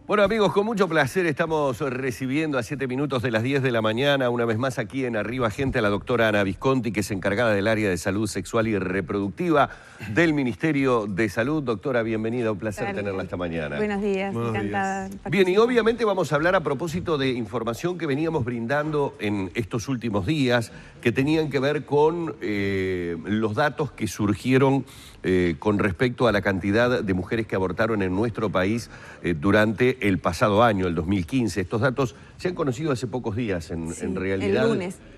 Bueno amigos, con mucho placer estamos recibiendo a 7 minutos de las 10 de la mañana, una vez más aquí en Arriba Gente, a la doctora Ana Visconti, que es encargada del área de salud sexual y reproductiva del Ministerio de Salud. Doctora, bienvenida, un placer tenerla esta mañana. Buenos días, encantada. Bien, y obviamente vamos a hablar a propósito de información que veníamos brindando en estos últimos días, que tenían que ver con los datos que surgieron con respecto a la cantidad de mujeres que abortaron en nuestro país durante el pasado año, el 2015. Estos datos se han conocido hace pocos días, en realidad.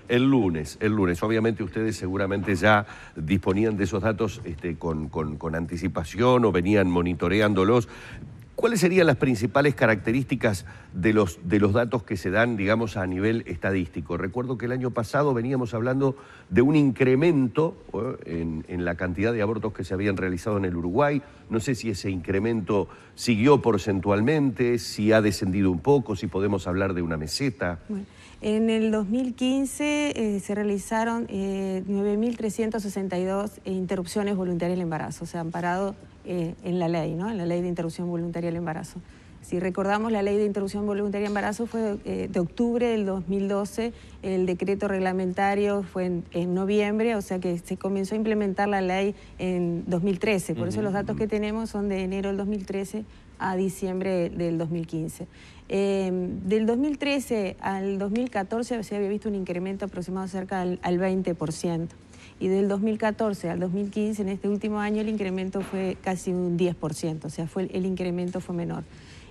El lunes. Obviamente ustedes seguramente ya disponían de esos datos con anticipación o venían monitoreándolos. ¿Cuáles serían las principales características de los datos que se dan, digamos, a nivel estadístico? Recuerdo que el año pasado veníamos hablando de un incremento en la cantidad de abortos que se habían realizado en el Uruguay. No sé si ese incremento siguió porcentualmente, si ha descendido un poco, si podemos hablar de una meseta. Bueno, en el 2015 se realizaron 9.362 interrupciones voluntarias del embarazo, o sea, amparado en la ley, ¿no? En la ley de interrupción voluntaria del embarazo. Si recordamos, la ley de interrupción voluntaria del embarazo fue de octubre del 2012, el decreto reglamentario fue en noviembre, o sea que se comenzó a implementar la ley en 2013, por eso los datos que tenemos son de enero del 2013 a diciembre del 2015. Del 2013 al 2014 se había visto un incremento aproximado cerca al 20%. Y del 2014 al 2015, en este último año, el incremento fue casi un 10%, o sea, el incremento fue menor.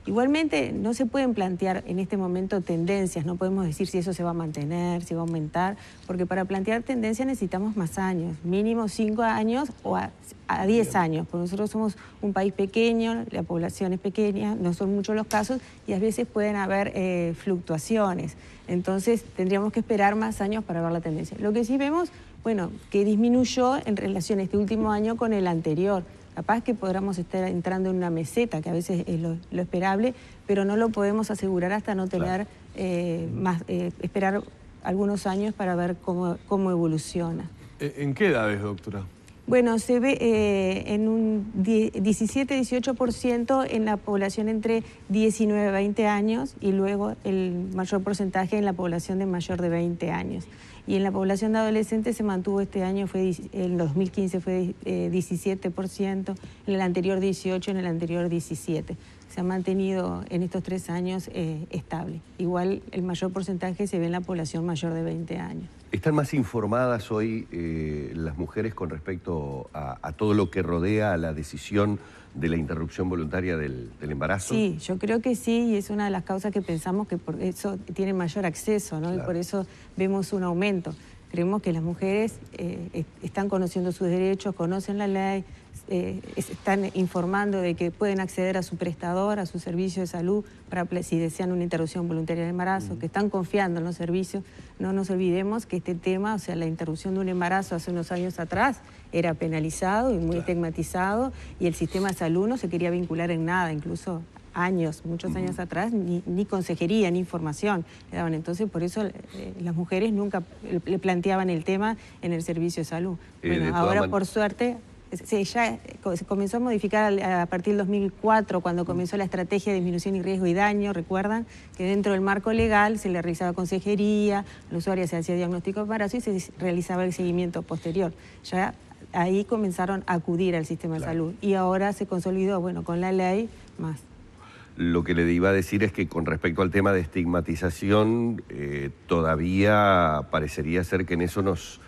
Igualmente, no se pueden plantear en este momento tendencias, no podemos decir si eso se va a mantener, si va a aumentar, porque para plantear tendencias necesitamos más años, mínimo 5 años o a 10 años, porque nosotros somos un país pequeño, la población es pequeña, no son muchos los casos y a veces pueden haber fluctuaciones. Entonces, tendríamos que esperar más años para ver la tendencia. Lo que sí vemos, bueno, que disminuyó en relación a este último año con el anterior. Capaz que podamos estar entrando en una meseta, que a veces es lo esperable, pero no lo podemos asegurar hasta no tener esperar algunos años para ver cómo evoluciona. ¿En qué edades, doctora? Bueno, se ve en un 17-18% en la población entre 19 y 20 años y luego el mayor porcentaje en la población de mayor de 20 años. Y en la población de adolescentes se mantuvo este año, en 2015 fue 17%, en el anterior 18%, en el anterior 17%. Se ha mantenido en estos 3 años estable. Igual el mayor porcentaje se ve en la población mayor de 20 años. ¿Están más informadas hoy las mujeres con respecto a todo lo que rodea a la decisión de la interrupción voluntaria del embarazo? Sí, yo creo que sí, y es una de las causas que pensamos que por eso tienen mayor acceso, ¿no? Claro. Y por eso vemos un aumento. Creemos que las mujeres están conociendo sus derechos, conocen la ley, están informando de que pueden acceder a su prestador, a su servicio de salud, para si desean una interrupción voluntaria del embarazo, que están confiando en los servicios. No nos olvidemos que este tema, o sea, la interrupción de un embarazo hace unos años atrás, era penalizado y muy estigmatizado, y el sistema de salud no se quería vincular en nada, incluso muchos años atrás, ni consejería, ni información le daban. Entonces, por eso las mujeres nunca le planteaban el tema en el servicio de salud. Bueno, ahora, por suerte, ya se comenzó a modificar a partir del 2004, cuando comenzó la estrategia de disminución y riesgo y daño, recuerdan que dentro del marco legal se le realizaba consejería, al usuario se hacía diagnóstico de embarazo y se realizaba el seguimiento posterior. Ya ahí comenzaron a acudir al sistema de salud y ahora se consolidó, bueno, con la ley más. Lo que le iba a decir es que con respecto al tema de estigmatización, todavía parecería ser que en eso nos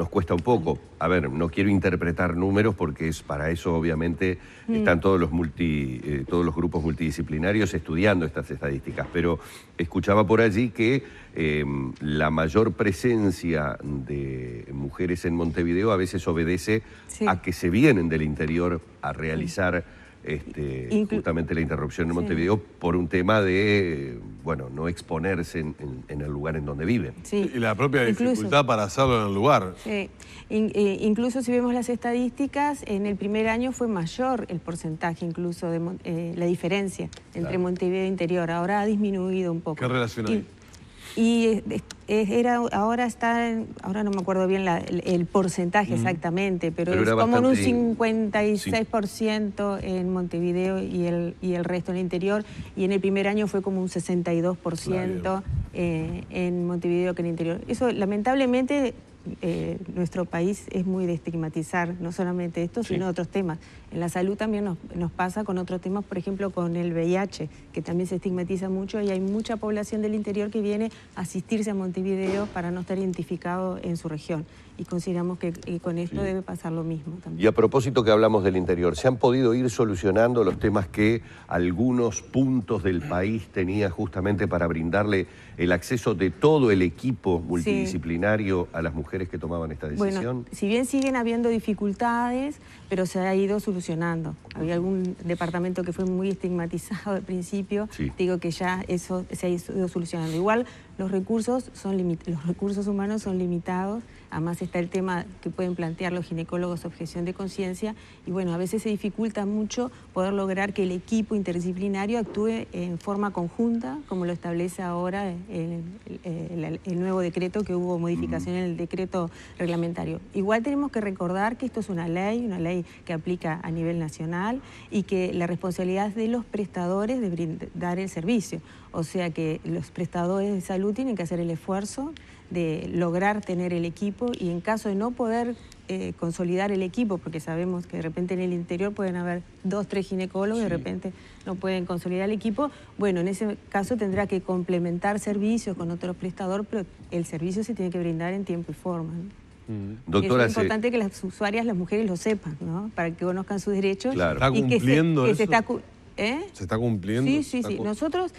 cuesta un poco. A ver, no quiero interpretar números porque para eso obviamente están todos los grupos multidisciplinarios estudiando estas estadísticas, pero escuchaba por allí que la mayor presencia de mujeres en Montevideo a veces obedece a que se vienen del interior a realizar justamente la interrupción en Montevideo por un tema de, bueno, no exponerse en el lugar en donde viven. Sí. Y la propia dificultad para hacerlo en el lugar. Sí. Incluso si vemos las estadísticas, en el primer año fue mayor el porcentaje, incluso de la diferencia entre Montevideo e interior. Ahora ha disminuido un poco. ¿Qué relación hay? Y ahora no me acuerdo bien el porcentaje exactamente, pero es como en un 56% en Montevideo y el resto en el interior. Y en el primer año fue como un 62% en Montevideo que en el interior. Eso, lamentablemente, nuestro país es muy de estigmatizar, no solamente esto, sino otros temas. En la salud también nos pasa con otros temas, por ejemplo, con el VIH, que también se estigmatiza mucho y hay mucha población del interior que viene a asistirse a Montevideo para no estar identificado en su región. Y consideramos que con esto debe pasar lo mismo también. Y a propósito que hablamos del interior, ¿se han podido ir solucionando los temas que algunos puntos del país tenía justamente para brindarle el acceso de todo el equipo multidisciplinario a las mujeres que tomaban esta decisión? Bueno, si bien siguen habiendo dificultades, pero se ha ido solucionando. Había algún departamento que fue muy estigmatizado al principio, digo que ya eso se ha ido solucionando. Igual los recursos humanos son limitados, además está el tema que pueden plantear los ginecólogos, objeción de conciencia, y bueno, a veces se dificulta mucho poder lograr que el equipo interdisciplinario actúe en forma conjunta, como lo establece ahora el nuevo decreto, que hubo modificación en el decreto reglamentario. Igual tenemos que recordar que esto es una ley que aplica a nivel nacional y que la responsabilidad es de los prestadores de brindar el servicio. O sea que los prestadores de salud tienen que hacer el esfuerzo de lograr tener el equipo y en caso de no poder consolidar el equipo, porque sabemos que de repente en el interior pueden haber 2, 3 ginecólogos y de repente no pueden consolidar el equipo, bueno, en ese caso tendrá que complementar servicios con otro prestador, pero el servicio se tiene que brindar en tiempo y forma, ¿no? Doctora, es importante que las usuarias, las mujeres lo sepan, ¿no? Para que conozcan sus derechos. Claro. ¿Está cumpliendo eso? ¿Se está cumpliendo? Sí. Nosotros,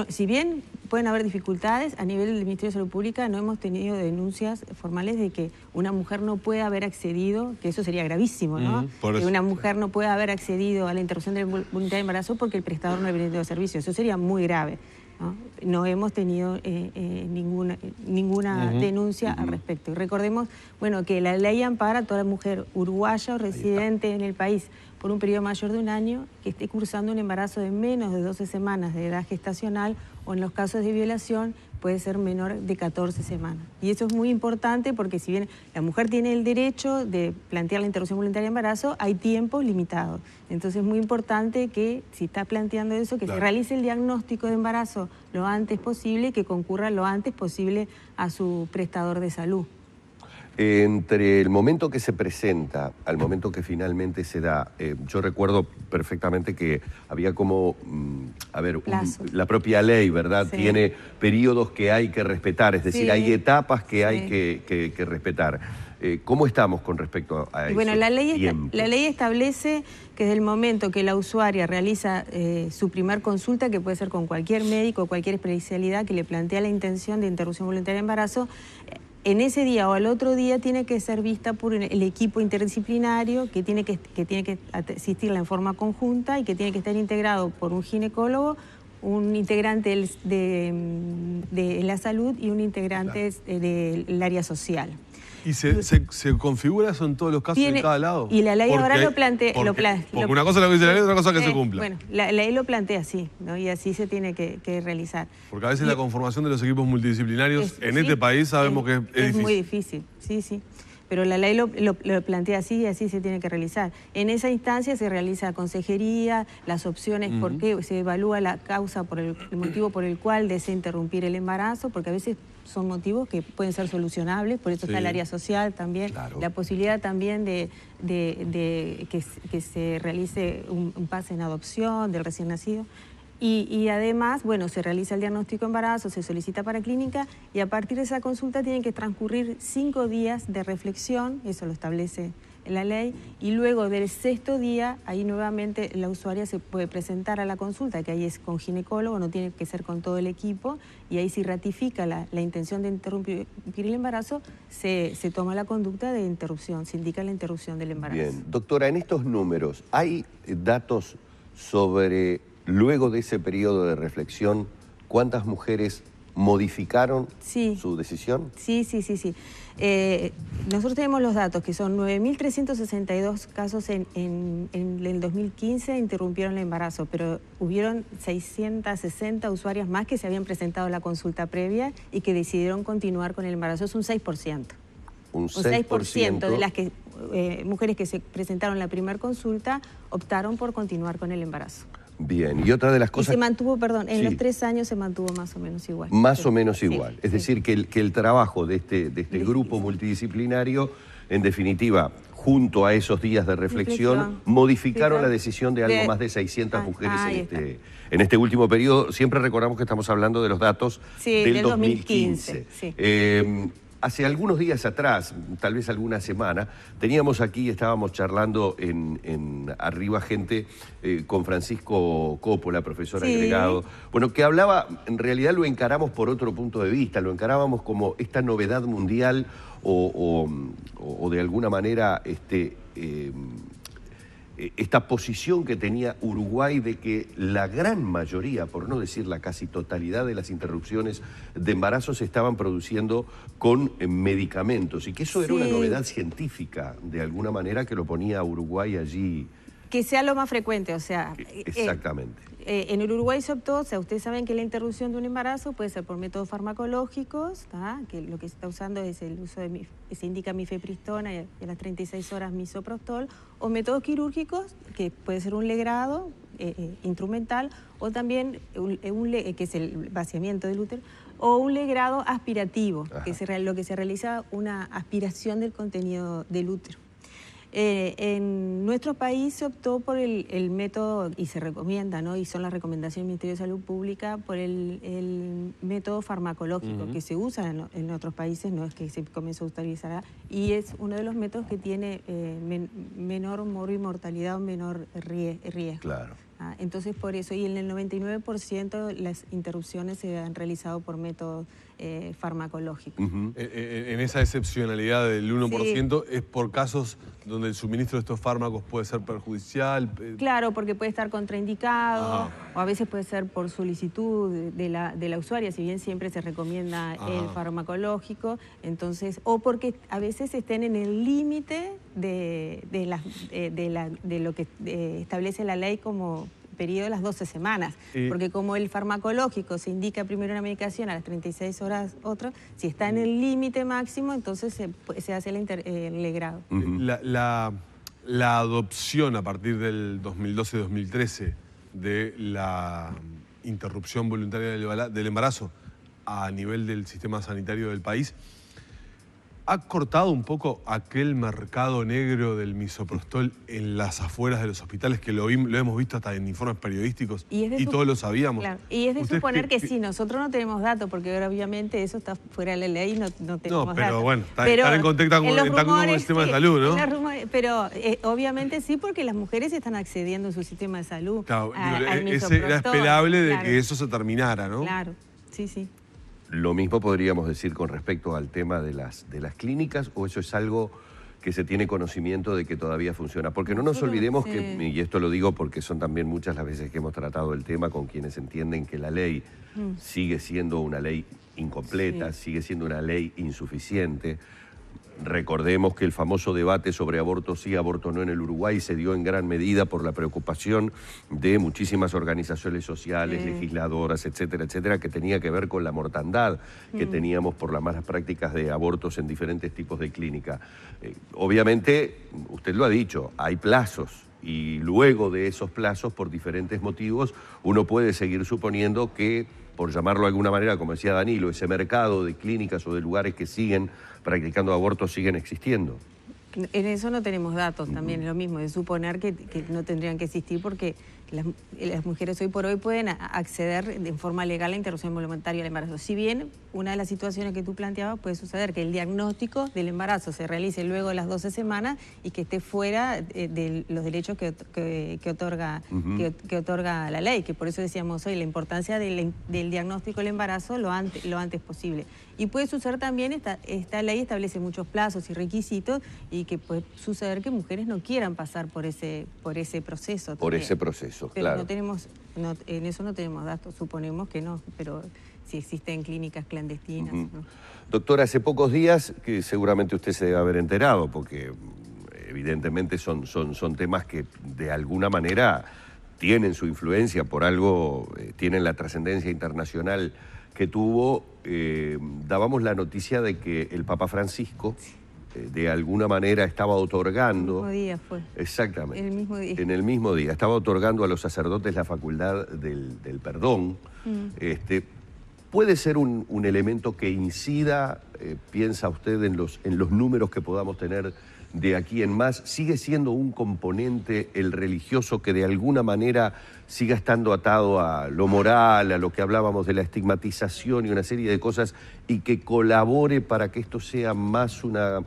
si bien pueden haber dificultades, a nivel del Ministerio de Salud Pública no hemos tenido denuncias formales de que una mujer no pueda haber accedido, que eso sería gravísimo, ¿no? Que una mujer no pueda haber accedido a la interrupción del voluntario de embarazo porque el prestador no le brindó servicio. Eso sería muy grave, ¿no? No hemos tenido ninguna denuncia al respecto. Y recordemos, bueno, que la ley ampara a toda mujer uruguaya o residente en el país por un periodo mayor de un año que esté cursando un embarazo de menos de 12 semanas de edad gestacional o en los casos de violación puede ser menor de 14 semanas. Y eso es muy importante porque si bien la mujer tiene el derecho de plantear la interrupción voluntaria de embarazo, hay tiempos limitados. Entonces es muy importante que, si está planteando eso, que se realice el diagnóstico de embarazo lo antes posible y que concurra lo antes posible a su prestador de salud. Entre el momento que se presenta al momento que finalmente se da, yo recuerdo perfectamente que había como, la propia ley, ¿verdad? Sí. Tiene periodos que hay que respetar, es decir, hay etapas que hay que respetar. ¿Cómo estamos con respecto a eso? Bueno, la ley establece que desde el momento que la usuaria realiza su primer consulta, que puede ser con cualquier médico o cualquier especialidad que le plantea la intención de interrupción voluntaria de embarazo, en ese día o al otro día tiene que ser vista por el equipo interdisciplinario que tiene que asistirla en forma conjunta y que tiene que estar integrado por un ginecólogo, un integrante de la salud y un integrante del área social. ¿Y se configura eso en todos los casos de cada lado? Y la ley ahora lo plantea. Porque una cosa es lo que dice la ley, otra cosa es que se cumpla. Bueno, la ley lo plantea así, ¿no? Y así se tiene que realizar. Porque a veces la conformación de los equipos multidisciplinarios en este país sabemos que es difícil. Es muy difícil, sí. Pero la ley lo plantea así y así se tiene que realizar. En esa instancia se realiza consejería, las opciones, por qué se evalúa la causa, el motivo por el cual desea interrumpir el embarazo, porque a veces son motivos que pueden ser solucionables, por eso está el área social también, la posibilidad también de que se realice un pase en adopción del recién nacido. Y además, bueno, se realiza el diagnóstico de embarazo, se solicita para clínica y a partir de esa consulta tienen que transcurrir 5 días de reflexión, eso lo establece la ley, y luego del 6º día, ahí nuevamente la usuaria se puede presentar a la consulta, que ahí es con ginecólogo, no tiene que ser con todo el equipo, y ahí si ratifica la intención de interrumpir el embarazo, se toma la conducta de interrupción, se indica la interrupción del embarazo. Bien, doctora, en estos números, ¿hay datos sobre, luego de ese periodo de reflexión, cuántas mujeres ¿Modificaron Sí. su decisión? Sí. Nosotros tenemos los datos, que son 9.362 casos en el 2015 interrumpieron el embarazo, pero hubieron 660 usuarias más que se habían presentado a la consulta previa y que decidieron continuar con el embarazo. Es un 6%. Un 6% de las mujeres que se presentaron en la primera consulta optaron por continuar con el embarazo. Bien, y otra de las cosas... Y se mantuvo, perdón, en Sí. los 3 años se mantuvo más o menos igual. Más o menos igual. Sí, Es decir, que el trabajo de este grupo multidisciplinario, en definitiva, junto a esos días de reflexión, modificaron la decisión de algo más de 600 mujeres en este último periodo. Siempre recordamos que estamos hablando de los datos del 2015. Sí. Hace algunos días atrás, tal vez alguna semana, teníamos aquí, estábamos charlando en Arriba Gente con Francisco Coppola, profesor agregado, bueno, que hablaba, en realidad lo encaramos por otro punto de vista, lo encarábamos como esta novedad mundial o de alguna manera esta posición que tenía Uruguay de que la gran mayoría, por no decir la casi totalidad de las interrupciones de embarazo se estaban produciendo con medicamentos y que eso era una novedad científica, de alguna manera, que lo ponía a Uruguay allí. Que sea lo más frecuente, o sea... Exactamente. En el Uruguay se optó, o sea, ustedes saben que la interrupción de un embarazo puede ser por métodos farmacológicos, que lo que se está usando es el uso de, se indica mifepristona y a las 36 horas misoprostol, o métodos quirúrgicos, que puede ser un legrado instrumental, o también que es el vaciamiento del útero, o un legrado aspirativo, que lo que se realiza una aspiración del contenido del útero. En nuestro país se optó por el método, y se recomienda, ¿no? Y son las recomendaciones del Ministerio de Salud Pública, por el método farmacológico que se usa en otros países, no es que se comenzó a utilizar, y es uno de los métodos que tiene menor morbimortalidad o menor riesgo. Claro. Entonces, por eso, y en el 99% las interrupciones se han realizado por métodos farmacológicos. En esa excepcionalidad del 1% es por casos donde el suministro de estos fármacos puede ser perjudicial. Claro, porque puede estar contraindicado, o a veces puede ser por solicitud de la usuaria, si bien siempre se recomienda el farmacológico, entonces, o porque a veces estén en el límite de lo que establece la ley como periodo de las 12 semanas, porque como el farmacológico se indica primero una medicación, a las 36 horas otra, si está en el límite máximo, entonces se hace el legrado. La adopción a partir del 2012-2013 de la interrupción voluntaria del embarazo a nivel del sistema sanitario del país ha cortado un poco aquel mercado negro del misoprostol en las afueras de los hospitales, que lo hemos visto hasta en informes periodísticos y todos lo sabíamos. Claro. Y es de suponer que sí, nosotros no tenemos datos, porque ahora obviamente eso está fuera de la ley y no tenemos datos. Pero bueno, están en contacto con el sistema de salud, ¿no? Pero obviamente sí, porque las mujeres están accediendo en su sistema de salud. Claro, al era esperable de que eso se terminara, ¿no? Claro, sí. Lo mismo podríamos decir con respecto al tema de las clínicas, o eso es algo que se tiene conocimiento de que todavía funciona. Porque no nos olvidemos que, y esto lo digo porque son también muchas las veces que hemos tratado el tema con quienes entienden que la ley sigue siendo una ley incompleta, sigue siendo una ley insuficiente. Recordemos que el famoso debate sobre aborto sí, aborto no en el Uruguay se dio en gran medida por la preocupación de muchísimas organizaciones sociales, legisladoras, etcétera, etcétera, que tenía que ver con la mortandad que teníamos por las malas prácticas de abortos en diferentes tipos de clínica. Obviamente, usted lo ha dicho, hay plazos. Y luego de esos plazos, por diferentes motivos, uno puede seguir suponiendo que, por llamarlo de alguna manera, como decía Danilo, ese mercado de clínicas o de lugares que siguen practicando abortos siguen existiendo. En eso no tenemos datos, también es lo mismo, de suponer que no tendrían que existir, porque las mujeres hoy por hoy pueden acceder de forma legal a la interrupción voluntaria del embarazo. Si bien una de las situaciones que tú planteabas puede suceder que el diagnóstico del embarazo se realice luego de las 12 semanas y que esté fuera de los derechos que otorga la ley, que por eso decíamos hoy la importancia del diagnóstico del embarazo lo antes posible. Y puede suceder también, esta ley establece muchos plazos y requisitos, y que puede suceder que mujeres no quieran pasar por ese proceso. Por ese proceso, pero claro. no tenemos, en eso no tenemos datos, suponemos que no, pero si existen clínicas clandestinas. ¿No? Doctora, hace pocos días, que seguramente usted se debe haber enterado, porque evidentemente son temas que de alguna manera tienen su influencia, por algo tienen la trascendencia internacional que tuvo, dábamos la noticia de que el Papa Francisco de alguna manera estaba otorgando... El mismo día fue. Exactamente. El mismo día. En el mismo día. Estaba otorgando a los sacerdotes la facultad del perdón. ¿Puede ser un elemento que incida, piensa usted, en los números que podamos tener de aquí en más? ¿Sigue siendo un componente el religioso que de alguna manera siga estando atado a lo moral, a lo que hablábamos de la estigmatización y una serie de cosas, y que colabore para que esto sea más una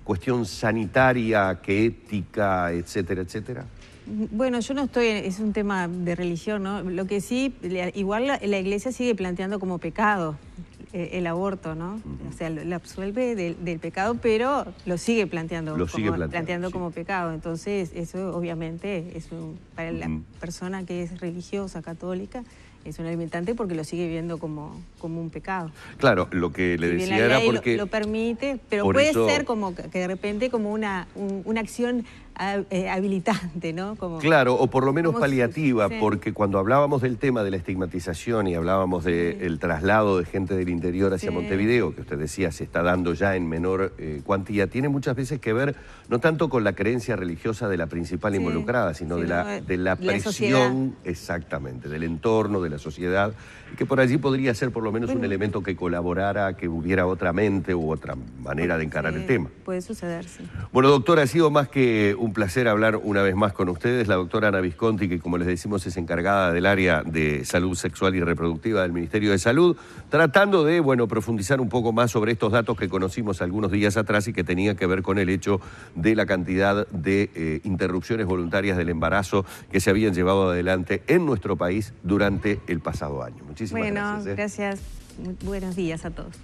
cuestión sanitaria que ética, etcétera, etcétera? Bueno, yo no estoy, es un tema de religión, ¿no? Lo que sí, igual la Iglesia sigue planteando como pecado el aborto, ¿no? O sea, lo absuelve del pecado, pero lo sigue planteando, como pecado. Entonces, eso obviamente es para la persona que es religiosa, católica, es un alimentante porque lo sigue viendo como un pecado. Claro, lo que le decía era porque... Lo permite, pero puede ser como que de repente como una acción habilitante, ¿no? Claro, o por lo menos paliativa, porque cuando hablábamos del tema de la estigmatización y hablábamos del traslado de gente del interior hacia Montevideo, que usted decía se está dando ya en menor cuantía, tiene muchas veces que ver no tanto con la creencia religiosa de la principal involucrada, sino de la presión, exactamente, del entorno, de la sociedad, y que por allí podría ser por lo menos un elemento que colaborara a que hubiera otra mente u otra manera de encarar el tema. Puede suceder, sí. Bueno, doctora, ha sido más que un placer hablar una vez más con ustedes. La doctora Ana Visconti, que como les decimos es encargada del área de salud sexual y reproductiva del Ministerio de Salud, tratando de, profundizar un poco más sobre estos datos que conocimos algunos días atrás y que tenían que ver con el hecho de la cantidad de interrupciones voluntarias del embarazo que se habían llevado adelante en nuestro país durante el pasado año. Muchísimas gracias. Bueno, gracias. Buenos días a todos.